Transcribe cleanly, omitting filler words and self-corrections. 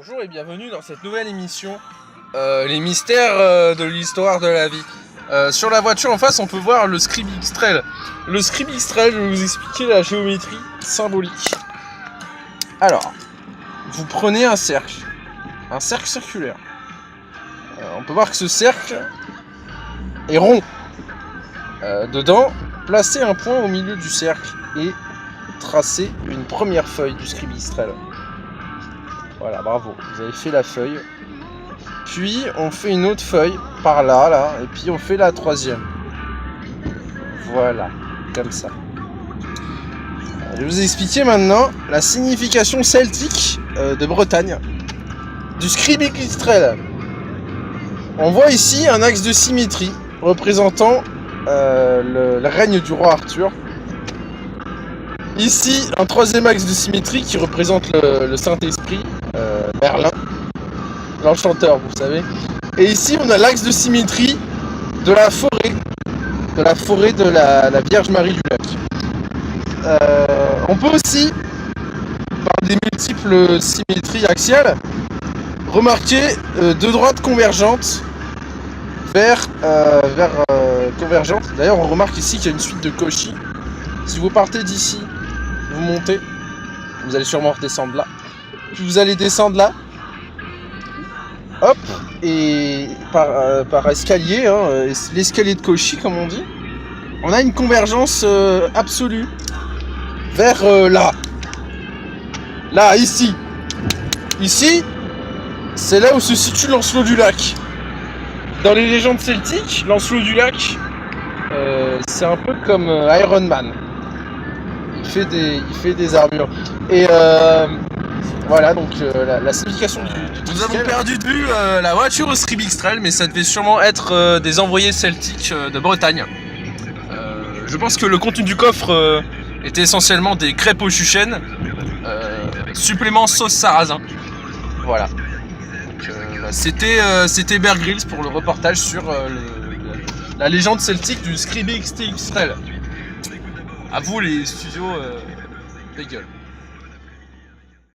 Bonjour et bienvenue dans cette nouvelle émission, les mystères de l'histoire de la vie. Sur la voiture en face, on peut voir le Scribx Trail. Le Scribx Trail, je vais vous expliquer la géométrie symbolique. Alors, vous prenez un cercle circulaire. On peut voir que ce cercle est rond. Dedans, placez un point au milieu du cercle et tracez une première feuille du Scribx Trail. Voilà, bravo, vous avez fait la feuille. Puis on fait une autre feuille par là, et puis on fait la troisième. Voilà, comme ça. Je vais vous expliquer maintenant la signification celtique de Bretagne du Scribx Trail. On voit ici un axe de symétrie représentant le règne du roi Arthur. Ici, un troisième axe de symétrie qui représente le Saint-Esprit, Merlin, l'enchanteur, vous savez. Et ici, on a l'axe de symétrie de la forêt de la Vierge Marie du Lac. On peut aussi, par des multiples symétries axiales, remarquer deux droites convergentes vers convergentes. D'ailleurs, on remarque ici qu'il y a une suite de Cauchy. Si vous partez d'ici, vous montez, vous allez sûrement redescendre là, puis vous allez descendre là, hop, et par escalier, l'escalier de Cauchy comme on dit, on a une convergence absolue vers là, ici, c'est là où se situe Lancelot du Lac. Dans les légendes celtiques, Lancelot du Lac, c'est un peu comme Iron Man. Il fait des armures. Et voilà, donc la signification du Nous avons perdu de vue la voiture au Scribx Trail, mais ça devait sûrement être des envoyés celtiques de Bretagne. Je pense que le contenu du coffre était essentiellement des crêpes aux chuchènes, supplément sauce sarrasin. Voilà. C'était Bear Grylls pour le reportage sur la légende celtique du Scribx Trail. À vous les studios Bagel.